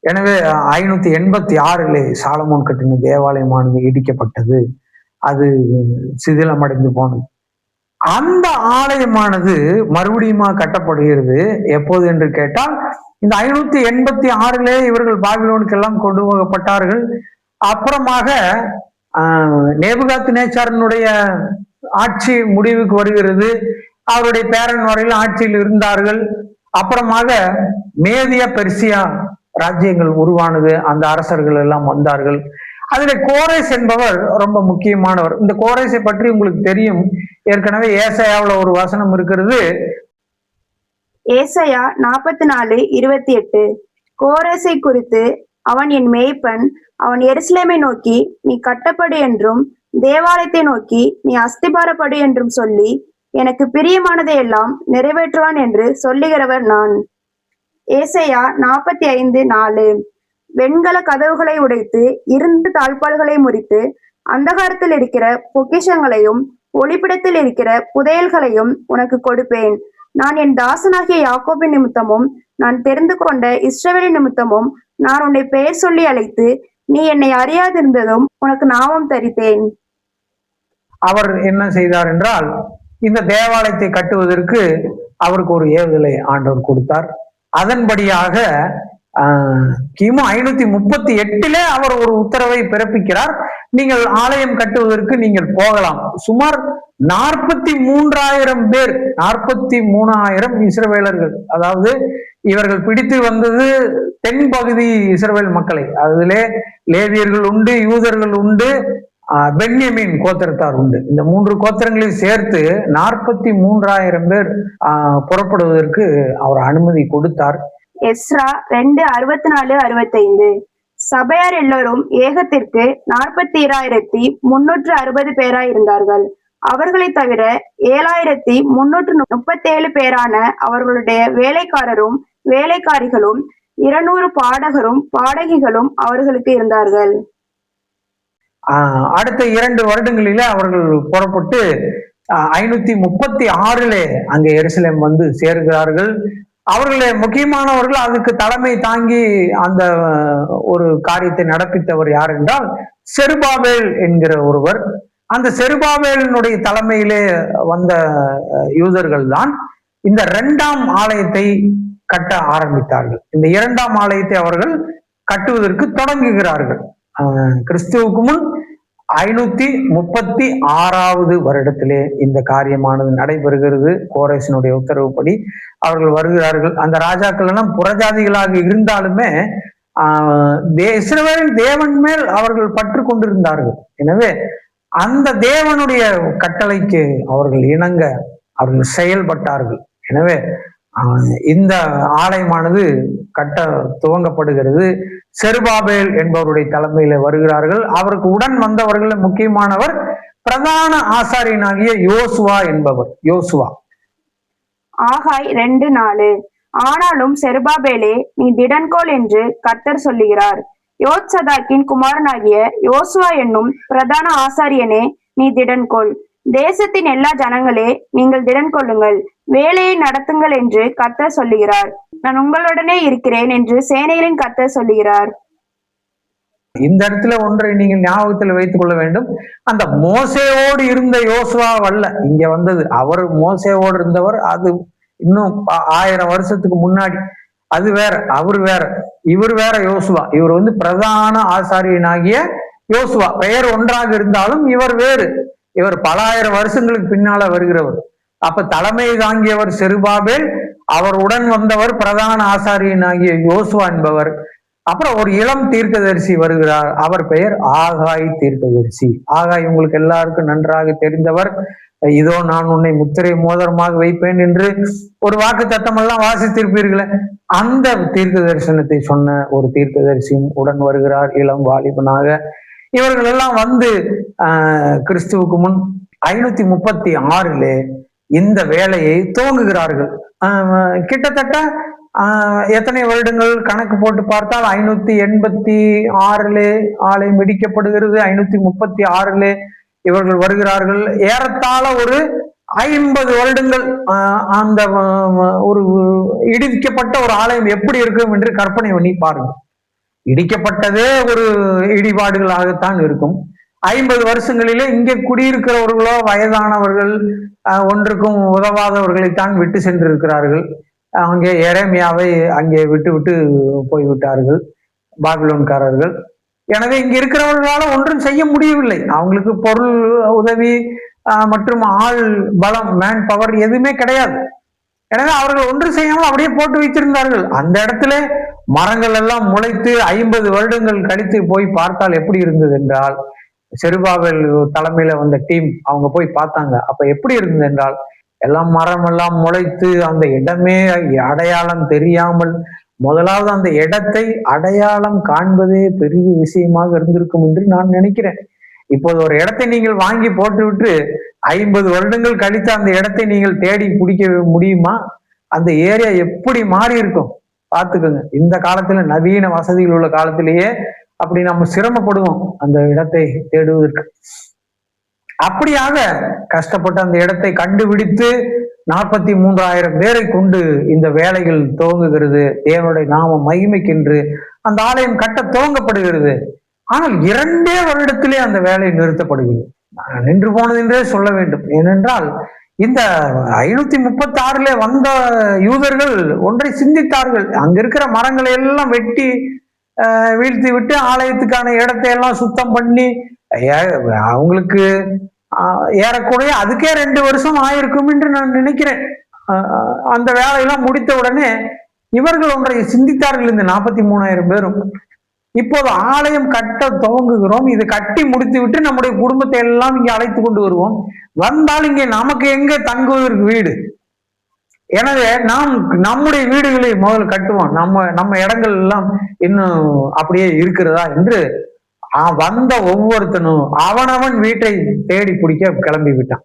எனவே 586 சாலமோன் கட்டின தேவாலயமானது இடிக்கப்பட்டது. அது சிதிலமடைந்து போனது. அந்த ஆலயமானது மறுபடியும் கட்டப்படுகிறது. எப்போது என்று கேட்டால், இந்த 586 இவர்கள் பாபிலோனுக்கு எல்லாம் கொண்டு போகப்பட்டார்கள். அப்புறமாக நேபுகாத் நேச்சாரனுடைய ஆட்சி முடிவுக்கு வருகிறது. அவருடைய பேரன் வரையில் ஆட்சியில் இருந்தார்கள். அப்புறமாக மேதியா பெர்சியா ராஜ்யங்கள் உருவானது. அந்த அரசர்கள் எல்லாம் வந்தார்கள். அதுல கோரேஸ் என்பவர் ரொம்ப முக்கியமானவர். இந்த கோரேஸை பற்றி உங்களுக்கு தெரியும், ஏற்கனவே ஏசாயாவுல ஒரு வசனம் இருக்கிறது. ஏசாயா 44:28. கோரேசை குறித்து, அவன் என் மேய்ப்பன், அவன் எருசலேமை நோக்கி நீ கட்டப்படு என்றும் தேவாலயத்தை நோக்கி நீ அஸ்திபாரப்படு என்றும் சொல்லி எனக்கு பிரியமானதையெல்லாம் நிறைவேற்றுவான் என்று சொல்லுகிறவர் நான். ஏசாயா 45:4. வெண்கல கதவுகளை உடைத்து இருந்த தாழ்பால்களை முறித்து அந்தகாரத்தில் இருக்கிற பொக்கிஷங்களையும் ஒளிப்பிடத்தில் இருக்கிற புதையல்களையும் உனக்கு கொடுப்பேன். நான் என் தாசனாகிய யாக்கோபின் நிமித்தமும் நான் தெரிந்து கொண்ட இஸ்ரவேலின் நிமித்தமும் நான் உன்னை பெயர் சொல்லி அழைத்து நீ என்னை அறியாதிருந்ததும் உனக்கு நாமம் தரித்தேன். அவர் என்ன செய்தார் என்றால், இந்த தேவாலயத்தை கட்டுவதற்கு அவருக்கு ஒரு ஏவுதலை ஆண்டவர் கொடுத்தார். அதன்படியாக கிமு 538 அவர் ஒரு உத்தரவை பிறப்பிக்கிறார். நீங்கள் ஆலயம் கட்டுவதற்கு நீங்கள் போகலாம். சுமார் 43,000 பேர், 43,000 இஸ்ரவேலர்கள், அதாவது இவர்கள் பிடித்து வந்தது தென்பகுதி இஸ்ரவேல் மக்களை. அதிலே லேவியர்கள் உண்டு, யூதர்கள் உண்டு, பென்யமீன் கோத்திரத்தார் உண்டு. இந்த 3 கோத்திரங்களையும் சேர்த்து 43,000 பேர் புறப்படுவதற்கு அவர் அனுமதி கொடுத்தார். எஸ்ரா 2:64-65. சபையார் எல்லோரும் ஏகத்திற்கு 42,360 பேராய் இருந்தார்கள். அவர்களை தவிர 7,337 பேரான அவர்களுடைய வேலைக்காரரும் வேலைக்காரிகளும் 200 பாடகரும் பாடகிகளும் அவர்களுக்கு இருந்தார்கள். அடுத்த 2 வருடங்களிலே அவர்கள் புறப்பட்டு 536 அங்கே எருசலேம் வந்து சேர்கிறார்கள். அவர்களே முக்கியமானவர்கள். அதுக்கு தலைமை தாங்கி அந்த ஒரு காரியத்தை நடப்பித்தவர் யார் என்றால் செருபாபேல் என்கிற ஒருவர். அந்த செருபாபேலினுடைய தலைமையிலே வந்த யூதர்கள் தான் இந்த 2ஆம் ஆலயத்தை கட்ட ஆரம்பித்தார்கள். இந்த 2ஆம் ஆலயத்தை அவர்கள் கட்டுவதற்கு தொடங்குகிறார்கள். கிறிஸ்துவுக்கு முன் 536வது வருடத்திலே இந்த காரியமானது நடைபெறுகிறது. கோரேசினுடைய உத்தரவுப்படி அவர்கள் வருகிறார்கள். அந்த ராஜாக்கள் எல்லாம் புறஜாதிகளாக இருந்தாலுமே இஸ்ரவேலின் தேவன் மேல் அவர்கள் பற்று கொண்டிருந்தார்கள். எனவே அந்த தேவனுடைய கட்டளைக்கு அவர்கள் இணங்க அவர்கள் செயல்பட்டார்கள். எனவே இந்த ஆலயமானது கட்ட துவங்கப்படுகிறது. செருபாபேல் என்பவருடைய தலைமையில வருகிறார்கள். அவருக்கு உடன் வந்தவர்கள் முக்கியமானவர் பிரதான ஆசாரியனாகிய யோசுவா என்பவர். யோசுவா. ஆகாய் 2:4. ஆனாலும் செருபாபேலே நீ திடன்கோல் என்று கர்த்தர் சொல்லுகிறார். யோத்சதாக்கின் குமாரனாகிய யோசுவா என்னும் பிரதான ஆசாரியனே நீ திடன்கோல். தேசத்தின் எல்லா ஜனங்களே நீங்கள் திடன் கொள்ளுங்கள், வேலையை நடத்துங்கள் என்று கர்த்தர் சொல்லுகிறார். நான் உங்களுடனே இருக்கிறேன் என்று சேனைகளின் கர்த்தர் சொல்லுகிறார். இந்த இடத்துல ஒன்றை நீங்கள் ஞாபகத்தில் வைத்துக் கொள்ள வேண்டும். அந்த மோசேவோடு இருந்த யோசுவா அல்ல இங்க வந்தது. அவர் மோசேவோடு இருந்தவர், அது இன்னும் 1000 வருஷத்துக்கு முன்னாடி. அது வேற, அவர் வேற, இவர் வேற. யோசுவா இவர் வந்து பிரதான ஆசாரியனாகிய யோசுவா. பெயர் ஒன்றாக இருந்தாலும் இவர் வேறு. இவர் பல 1000 வருஷங்களுக்கு பின்னால வருகிறவர். அப்ப தலைமை தாங்கியவர் செருபாபேல், அவர் உடன் வந்தவர் பிரதான ஆசாரியனாகிய யோசுவா என்பவர். அப்புறம் ஒரு இளம் தீர்க்கதரிசி வருகிறார். அவர் பெயர் ஆகாய் தீர்க்கதரிசி. ஆகாய் உங்களுக்கு எல்லாருக்கும் நன்றாக தெரிந்தவர். இதோ நான் உன்னை முத்திரை மோதிரமாக வைப்பேன் என்று ஒரு வாக்கு தத்தம் எல்லாம் வாசித்திருப்பீர்களே, அந்த தீர்க்க தரிசனத்தை சொன்ன ஒரு தீர்க்கதரிசியும் உடன் வருகிறார், இளம் வாலிபனாக. இவர்கள் எல்லாம் வந்து கிறிஸ்துவுக்கு முன் 536 இந்த வேலையை துவங்குகிறார்கள். கிட்டத்தட்ட எத்தனை வருடங்கள் கணக்கு போட்டு பார்த்தால் 586 ஆலயம் இடிக்கப்படுகிறது. 536 இவர்கள் வருகிறார்கள். ஏறத்தாழ ஒரு 50 வருடங்கள் அந்த ஒரு இடிக்கப்பட்ட ஒரு ஆலயம் எப்படி இருக்கும் என்று கற்பனை பண்ணி பாருங்க. இடிக்கப்பட்டதே ஒரு இடிபாடுகளாகத்தான் இருக்கும். 50 வருஷங்களிலே இங்கே குடியிருக்கிறவர்களோ வயதானவர்கள், ஒன்றுக்கும் உதவாதவர்களைத்தான் விட்டு சென்றிருக்கிறார்கள். அங்கே எரேமியாவை அங்கே விட்டு போய்விட்டார்கள் பாபிலோன்காரர்கள். எனவே இங்க இருக்கிறவர்களால ஒன்றும் செய்ய முடியவில்லை. அவங்களுக்கு பொருள் உதவி மற்றும் ஆள் பலம், மேன் பவர் எதுவுமே கிடையாது. எனவே அவர்கள் ஒன்று செய்யாமல் அப்படியே போட்டு வைத்திருந்தார்கள். அந்த இடத்துல மரங்கள் எல்லாம் முளைத்து 50 வருடங்கள் கழித்து போய் பார்த்தால் எப்படி இருந்தது என்றால், செருபாபேல் தலைமையில வந்த டீம் அவங்க போய் பார்த்தாங்க. அப்ப எப்படி இருந்தது என்றால், எல்லாம் மரம் எல்லாம் முளைத்து அந்த இடமே அடையாளம் தெரியாமல், முதலாவது அந்த இடத்தை அடையாளம் காண்பதே பெரிய விஷயமாக இருந்திருக்கும் என்று நான் நினைக்கிறேன். இப்போது ஒரு இடத்தை நீங்கள் வாங்கி போட்டுவிட்டு 50 வருடங்கள் கழித்து அந்த இடத்தை நீங்கள் தேடி பிடிக்க முடியுமா? அந்த ஏரியா எப்படி மாறி இருக்கும் பார்த்துக்கோங்க. இந்த காலத்துல நவீன வசதிகள் உள்ள காலத்திலேயே அப்படி நம்ம சிரமப்படுவோம் அந்த இடத்தை தேடுவதற்கு. அப்படியாக கஷ்டப்பட்டு அந்த இடத்தை கண்டுபிடித்து 43,000 பேரை கொண்டு இந்த வேலைகள் துவங்குகிறது. தேவனுடைய நாமம் மகிமைக்கென்று அந்த ஆலயம் கட்ட துவங்கப்படுகிறது. ஆனால் 2 வருடத்திலே அந்த வேலை நிறுத்தப்படுகிறது. நின்று போனது என்றே சொல்ல வேண்டும். ஏனென்றால் இந்த 536 வந்த யூதர்கள் ஒன்றை சிந்தித்தார்கள். அங்க இருக்கிற மரங்களை எல்லாம் வெட்டி வீழ்த்தி விட்டு ஆலயத்துக்கான இடத்தை எல்லாம் சுத்தம் பண்ணி அவங்களுக்கு ஏறக்குறைய அதுக்கே 2 வருஷம் ஆயிருக்கும் என்று நான் நினைக்கிறேன். அந்த வேலையெல்லாம் முடித்த உடனே இவர்கள் ஒன்றை சிந்தித்தார்கள். இந்த 43,000 பேரும் இப்போது ஆலயம் கட்ட துவங்குகிறோம், இது கட்டி முடித்து விட்டு நம்முடைய குடும்பத்தை எல்லாம் இங்கே அழைத்து கொண்டு வருவோம். வந்தால் இங்கே நமக்கு எங்க தங்குவதற்கு வீடு? எனவே நாம் நம்முடைய வீடுகளை முதல்ல கட்டுவோம். நம்ம இடங்கள் எல்லாம் இன்னும் அப்படியே இருக்கிறதா என்று வந்த ஒவ்வொருத்தனும் அவனவன் வீட்டை தேடி பிடிக்க கிளம்பி விட்டான்.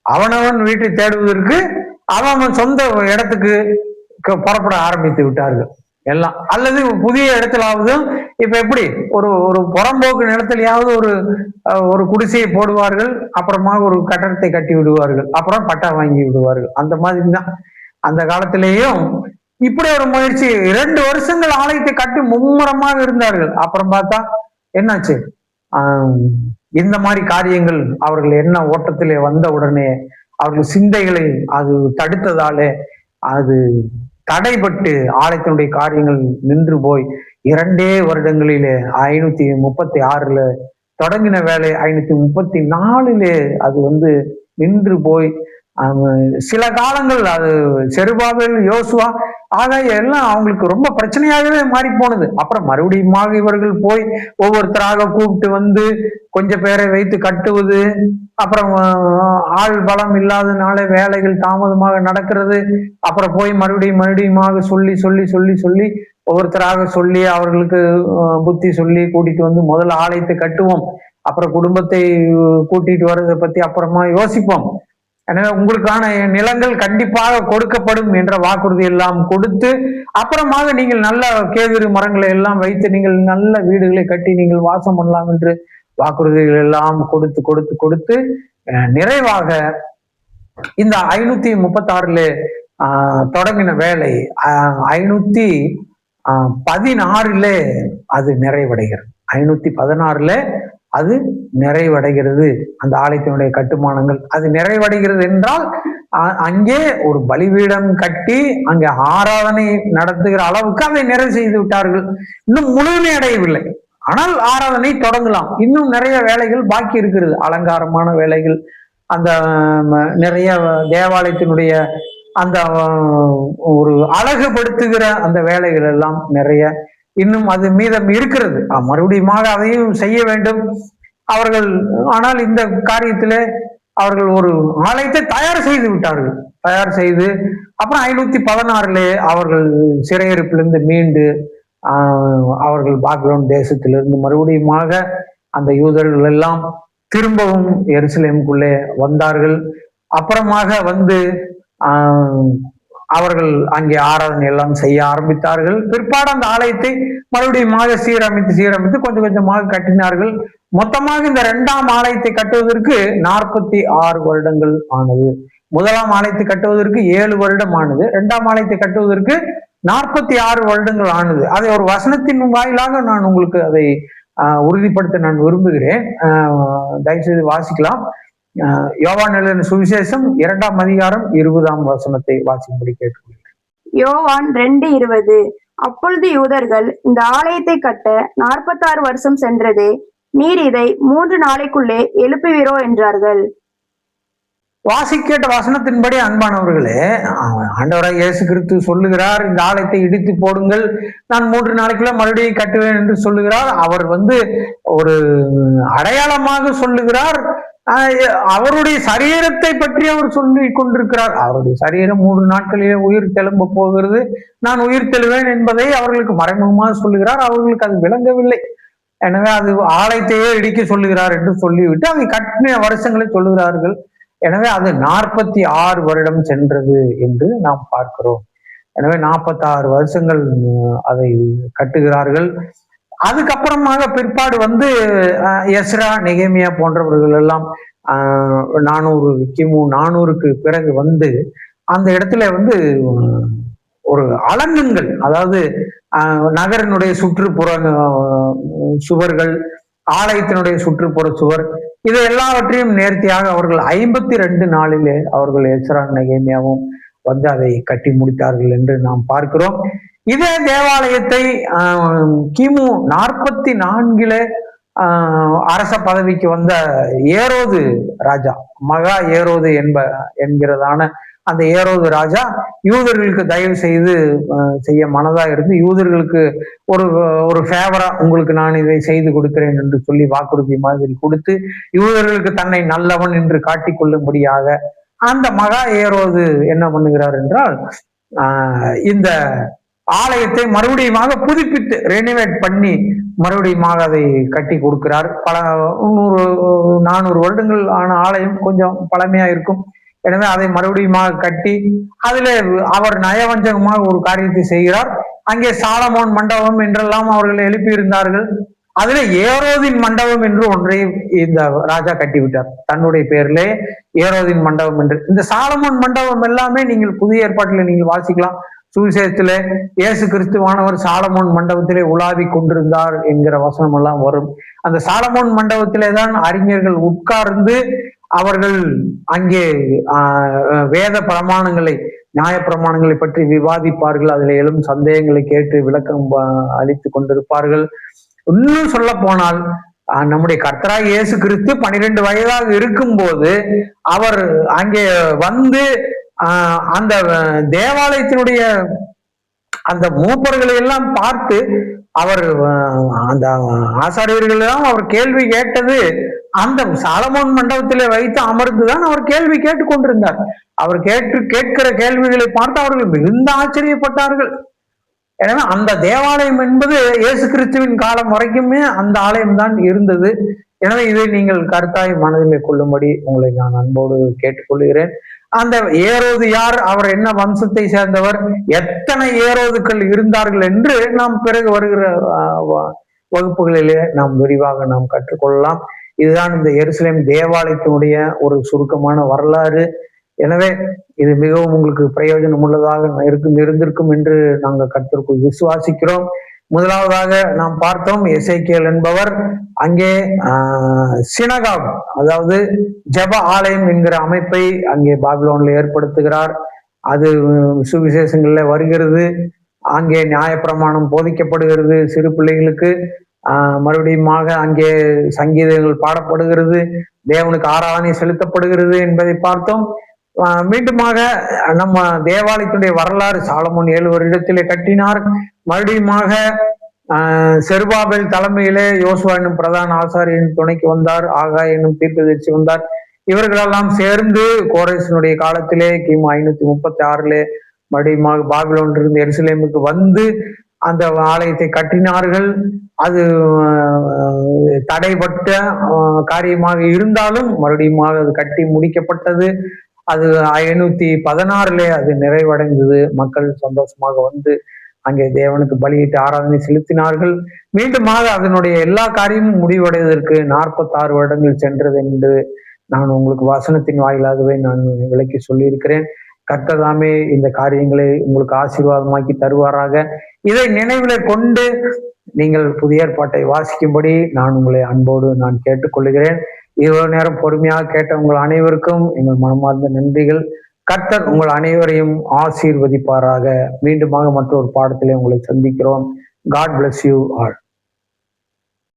அவனவன் வீட்டை தேடுவதற்கு அவன் சொந்த இடத்துக்கு புறப்பட ஆரம்பித்து விட்டார்கள் எல்லாம். அல்லது புதிய இடத்திலாவது இப்ப எப்படி ஒரு புறம்போக்கு நிலத்திலேயாவது ஒரு குடிசையை போடுவார்கள், அப்புறமா ஒரு கட்டடத்தை கட்டி விடுவார்கள், அப்புறம் பட்டா வாங்கி விடுவார்கள். அந்த மாதிரி தான் அந்த காலத்திலேயும் இப்படி ஒரு முயற்சி. 2 வருஷங்கள் ஆலயத்தை கட்டி மும்முரமாக இருந்தார்கள். அப்புறம் பார்த்தா என்னாச்சு? இந்த மாதிரி காரியங்கள் அவர்கள் என்ன ஓட்டத்திலே வந்த உடனே அவர்கள் சிந்தைகளை அது தடுத்ததாலே அது தடைபட்டு ஆலயத்தினுடைய காரியங்கள் நின்று போய் 2 வருடங்களிலே 536 தொடங்கின வேலை 534 அது நின்று போய் சில காலங்கள் அது செருபாபேல் யோசுவா ஆகாய எல்லாம் அவங்களுக்கு ரொம்ப பிரச்சனையாகவே மாறி போனது. அப்புறம் மறுபடியும் இவர்கள் போய் ஒவ்வொருத்தராக கூப்பிட்டு கொஞ்சம் பேரை வைத்து கட்டுவது, அப்புறம் ஆள் பலம் இல்லாதனால வேலைகள் தாமதமாக நடக்கிறது. அப்புறம் போய் மறுபடியும் சொல்லி சொல்லி சொல்லி சொல்லி ஒவ்வொருத்தராக சொல்லி அவர்களுக்கு புத்தி சொல்லி கூட்டிட்டு முதல்ல ஆலயத்தை கட்டுவோம், அப்புறம் குடும்பத்தை கூட்டிட்டு வர்றதை பத்தி அப்புறமா யோசிப்போம். எனவே உங்களுக்கான நிலங்கள் கண்டிப்பாக கொடுக்கப்படும் என்ற வாக்குறுதி எல்லாம் கொடுத்து, அப்புறமாக நீங்கள் நல்ல கேதுரு மரங்களை எல்லாம் வைத்து நீங்கள் நல்ல வீடுகளை கட்டி நீங்கள் வாசம் பண்ணலாம் என்று வாக்குறுதிகள் எல்லாம் கொடுத்து கொடுத்து கொடுத்து நிறைவாக இந்த 536 தொடங்கின வேலை 516 அது நிறைவடைகிறது. 516 அது நிறைவடைகிறது. அந்த ஆலயத்தினுடைய கட்டுமானங்கள் அது நிறைவடைகிறது என்றால் அங்கே ஒரு பலிபீடம் கட்டி அங்கே ஆராதனை நடத்துகிற அளவுக்கு அதை நிறைவு செய்து விட்டார்கள். இன்னும் முழுமை அடையவில்லை, ஆனால் ஆராதனை தொடங்கலாம். இன்னும் நிறைய வேலைகள் பாக்கி இருக்கிறது, அலங்காரமான வேலைகள், அந்த நிறைய தேவாலயத்தினுடைய அந்த ஒரு அழகுபடுத்துகிற அந்த வேலைகள் எல்லாம் நிறைய இன்னும் அது மீதம் இருக்கிறது. மறுபடியும் அதையும் செய்ய வேண்டும் அவர்கள். ஆனால் இந்த காரியத்திலே அவர்கள் ஒரு ஆலயத்தை தயார் செய்து விட்டார்கள். தயார் செய்து அப்புறம் 516 அவர்கள் சிறையிருப்பிலிருந்து மீண்டு அவர்கள் பாபிலோன் தேசத்திலிருந்து மறுபடியும் அந்த யூதர்கள் எல்லாம் திரும்பவும் எருசலேமுக்குள்ளே வந்தார்கள். அப்புறமாக அவர்கள் அங்கே ஆராதனை எல்லாம் செய்ய ஆரம்பித்தார்கள். பிற்பாடு அந்த ஆலயத்தை மறுபடியும் சீரமைத்து கொஞ்சம் கொஞ்சமாக கட்டினார்கள். மொத்தமாக இந்த 2ஆம் ஆலயத்தை கட்டுவதற்கு 46 வருடங்கள் ஆனது. 1ஆம் ஆலயத்தை கட்டுவதற்கு 7 வருடம் ஆனது. 2ஆம் ஆலயத்தை கட்டுவதற்கு 46 வருடங்கள் ஆனது. அதை ஒரு வசனத்தின் வாயிலாக நான் உங்களுக்கு அதை உறுதிப்படுத்த நான் விரும்புகிறேன். தயவுசெய்து வாசிக்கலாம். யோவான் எழுதின சுவிசேஷம் 2ஆம் அதிகாரம் 20ஆம் வசனத்தை வாசிக்கும்படி கேட்டுக்கொள்கிறேன். யோவான் 2:20. அப்பொழுது யூதர்கள், இந்த ஆலயத்தை கட்ட 46 வருஷம் சென்றது, நீர் இதை 3 நாளைக்குள்ளே எழுப்புவீரோ என்றார்கள். கேட்ட வசனத்தின்படி அன்பானவர்களே, ஆண்டவராய் இயேசு கிறிஸ்து சொல்லுகிறார், இந்த ஆலயத்தை இடித்து போடுங்கள், நான் 3 நாளைக்குள்ள மறுபடியும் கட்டுவேன் என்று சொல்லுகிறார். அவர் ஒரு அடையாளமாக சொல்லுகிறார். அவருடைய சரீரத்தை பற்றி அவர் சொல்லி கொண்டிருக்கிறார். அவருடைய சரீரம் 3 நாட்களிலே உயிர் தெழும்ப போகிறது, நான் உயிர் தெழுவேன் என்பதை அவர்களுக்கு மறைமுகமாக சொல்லுகிறார். அவர்களுக்கு அது விளங்கவில்லை. எனவே அது ஆலயத்தையே இடிக்க சொல்லுகிறார் என்று சொல்லிவிட்டு அதை கட்டின வருஷங்களை சொல்லுகிறார்கள். எனவே அது 46 வருடம் சென்றது என்று நாம் பார்க்கிறோம். எனவே 46 வருஷங்கள் அதை கட்டுகிறார்கள். அதுக்கப்புறமாக பிற்பாடு எஸ்ரா, நெகேமியா போன்றவர்கள் எல்லாம் 400 கிமு 400க்கு பிறகு அந்த இடத்துல ஒரு அலங்கங்கள், அதாவது நகரினுடைய சுற்றுப்புற சுவர்கள், ஆலயத்தினுடைய சுற்றுப்புற சுவர், இதை எல்லாவற்றையும் நேர்த்தியாக அவர்கள் 52 நாளிலே அவர்கள் எஸ்ரா நெகேமியாவும் அதை கட்டி முடித்தார்கள் என்று நாம் பார்க்கிறோம். இதே தேவாலயத்தை கிமு 44 அரச பதவிக்கு வந்த ஏரோது ராஜா, மகா ஏரோது என்கிறதான அந்த ஏரோது ராஜா யூதர்களுக்கு தயவு செய்ய மனதா இருந்து யூதர்களுக்கு ஒரு ஃபேவரா, உங்களுக்கு நான் இதை செய்து கொடுக்கிறேன் என்று சொல்லி வாக்குறுதி மாதிரி கொடுத்து யூதர்களுக்கு தன்னை நல்லவன் என்று காட்டிக்கொள்ளும்படியாக அந்த மகா ஏரோது என்ன பண்ணுகிறார் என்றால், இந்த ஆலயத்தை மறுபடியுமாக புதுப்பித்து ரெனிவேட் பண்ணி மறுபடியும் அதை கட்டி கொடுக்கிறார். 400 வருடங்கள் ஆன ஆலயம் கொஞ்சம் பழமையா இருக்கும். எனவே அதை மறுபடியும் கட்டி அதுல அவர் நயவஞ்சகமாக ஒரு காரியத்தை செய்கிறார். அங்கே சாலமோன் மண்டபம் என்றெல்லாம் அவர்கள் எழுப்பி இருந்தார்கள். அதுல ஏரோதின் மண்டபம் என்று ஒன்றை இந்த ராஜா கட்டிவிட்டார், தன்னுடைய பேர்ல ஏரோதின் மண்டபம் என்று. இந்த சாலமோன் மண்டபம் எல்லாமே நீங்கள் புதிய ஏற்பாட்டில் நீங்கள் வாசிக்கலாம். சுவிசேஷத்திலே இயேசு கிறிஸ்துவானவர் சாலமோன் மண்டபத்திலே உலாவி கொண்டிருந்தார் என்கிற வசனம் எல்லாம் வரும். அந்த சாலமோன் மண்டபத்திலே தான் அறிஞர்கள் உட்கார்ந்து அவர்கள் அங்கே வேத பிரமாணங்களை, நியாய பிரமாணங்களை பற்றி விவாதிப்பார்கள். அதில் எழும் சந்தேகங்களை கேட்டு விளக்கம் அளித்து கொண்டிருப்பார்கள். இன்னும் சொல்ல போனால் நம்முடைய கர்த்தராய் இயேசு கிறிஸ்து 12 வயதாக இருக்கும் போது அவர் அங்கே அந்த தேவாலயத்தினுடைய அந்த மூப்பர்களை எல்லாம் பார்த்து அவர் அந்த ஆசாரியர்கள் எல்லாம் அவர் கேள்வி கேட்டது அந்த சாலமோன் மண்டபத்திலே வைத்து அமர்ந்துதான் அவர் கேள்வி கேட்டுக்கொண்டிருந்தார். அவர் கேட்கிற கேள்விகளை பார்த்து அவர்கள் மிகுந்த ஆச்சரியப்பட்டார்கள். எனவே அந்த தேவாலயம் என்பது இயேசு கிறிஸ்துவின் காலம் வரைக்குமே அந்த ஆலயம் தான் இருந்தது. எனவே இதை நீங்கள் கருத்தாய் மனதில் கொள்ளும்படி உங்களை நான் அன்போடு கேட்டுக்கொள்கிறேன். அந்த ஏரோது யார், அவர் என்ன வம்சத்தை சேர்ந்தவர், எத்தனை ஏரோதுக்கள் இருந்தார்கள் என்று நாம் பிறகு வருகிற வகுப்புகளிலே நாம் விரிவாக நாம் கற்றுக்கொள்ளலாம். இதுதான் இந்த எருசலேம் தேவாலயத்தினுடைய ஒரு சுருக்கமான வரலாறு. எனவே இது மிகவும் உங்களுக்கு பிரயோஜனம் உள்ளதாக இருந்திருக்கும் என்று நாங்கள் கர்த்தருக்குள் விசுவாசிக்கிறோம். முதலாவதாக நாம் பார்த்தோம், எசேக்கியேல் என்பவர் அங்கே சினகாக், அதாவது ஜெப ஆலயம் என்கிற அமைப்பை அங்கே பாபிலோன்ல ஏற்படுத்துகிறார். அது சுவிசேஷங்கள்ல வருகிறது. அங்கே நியாயப்பிரமாணம் போதிக்கப்படுகிறது சிறு பிள்ளைகளுக்கு. மறுபடியுமாக அங்கே சங்கீதங்கள் பாடப்படுகிறது, தேவனுக்கு ஆராதனை செலுத்தப்படுகிறது என்பதை பார்த்தோம். மீண்டுமாக நம்ம தேவாலயத்தினுடைய வரலாறு, சாலமோன் 7 வருடத்திலே கட்டினார். மறுபடியுமாக செருபாபேல் தலைமையிலே யோசுவா என்னும் பிரதான ஆசாரியன் துணைக்கு வந்தார், ஆகா என்னும் தீர்க்கதரிசி வந்தார். இவர்களெல்லாம் சேர்ந்து கோரேசனுடைய காலத்திலே கிமு 536 மறுபடியுமாக பாபிலோனிலிருந்து எருசலேமுக்கு அந்த ஆலயத்தை கட்டினார்கள். அது தடைப்பட்ட காரியமாக இருந்தாலும் மறுபடியுமாக அது கட்டி முடிக்கப்பட்டது. அது 516 அது நிறைவடைந்தது. மக்கள் சந்தோஷமாக அங்கே தேவனுக்கு பலியிட்டு ஆராதனை செலுத்தினார்கள். மீண்டுமாக அதனுடைய எல்லா காரியமும் முடிவடைவதற்கு 46 வருடங்கள் சென்றது என்று நான் உங்களுக்கு வசனத்தின் வாயிலாகவே நான் விளக்கி சொல்லியிருக்கிறேன். கர்த்ததாமே இந்த காரியங்களை உங்களுக்கு ஆசீர்வாதமாக்கி தருவாராக. இதை நினைவில கொண்டு நீங்கள் புதிய ஏற்பாட்டை வாசிக்கும்படி நான் உங்களை அன்போடு நான் கேட்டுக்கொள்கிறேன். இவ்வளவு நேரம் பொறுமையாக கேட்ட உங்கள் அனைவருக்கும் எங்கள் மனமார்ந்த நன்றிகள். கர்த்தர் உங்கள் அனைவரையும் ஆசீர்வதிப்பாராக. மீண்டுமாக மற்றொரு பாடத்திலே உங்களை சந்திக்கிறோம். God bless you all.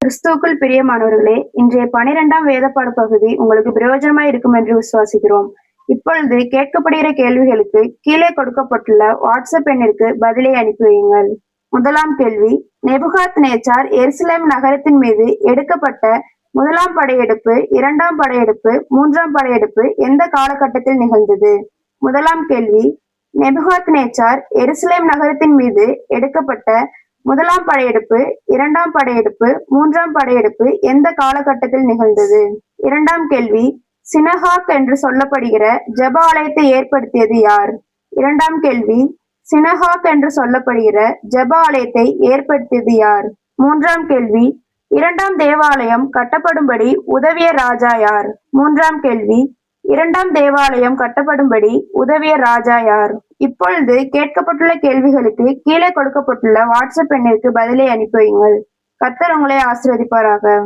கிறிஸ்துவுக்குள் பிரியமானவர்களே, இன்றைய 12ஆம் வேதப்பாட பகுதி உங்களுக்கு பிரயோஜனமாய் இருக்கும் என்று விசுவாசிக்கிறோம். இப்பொழுது கேட்கப்படுகிற கேள்விகளுக்கு கீழே கொடுக்கப்பட்டுள்ள வாட்ஸ்அப் எண்ணிற்கு பதிலை அனுப்பி வையுங்கள். முதலாம் கேள்வி, நேபுகாத் நேச்சார் எருசலேம் நகரத்தின் மீது எடுக்கப்பட்ட முதலாம் படையெடுப்பு, இரண்டாம் படையெடுப்பு, மூன்றாம் படையெடுப்பு எந்த காலகட்டத்தில் நிகழ்ந்தது? முதலாம் கேள்வி, நேபுகாத் நேச்சார் எருசலேம் நகரத்தின் மீது எடுக்கப்பட்ட முதலாம் படையெடுப்பு, இரண்டாம் படையெடுப்பு, மூன்றாம் படையெடுப்பு எந்த காலகட்டத்தில் நிகழ்ந்தது? இரண்டாம் கேள்வி, சினகாக் என்று சொல்லப்படுகிற ஜெப ஆலயத்தை ஏற்படுத்தியது யார்? இரண்டாம் கேள்வி, சினகாக் என்று சொல்லப்படுகிற ஜெப ஆலயத்தை ஏற்படுத்தியது யார்? மூன்றாம் கேள்வி, இரண்டாம் தேவாலயம் கட்டப்படும்படி உதவிய ராஜா யார்? மூன்றாம் கேள்வி, இரண்டாம் தேவாலயம் கட்டப்படும்படி உதவிய ராஜா யார்? இப்பொழுது கேட்கப்பட்டுள்ள கேள்விகளுக்கு கீழே கொடுக்கப்பட்டுள்ள வாட்ஸ்அப் எண்ணிற்கு பதிலை அனுப்பி வையுங்கள். கர்த்தர் உங்களை ஆசீர்வதிப்பாராக.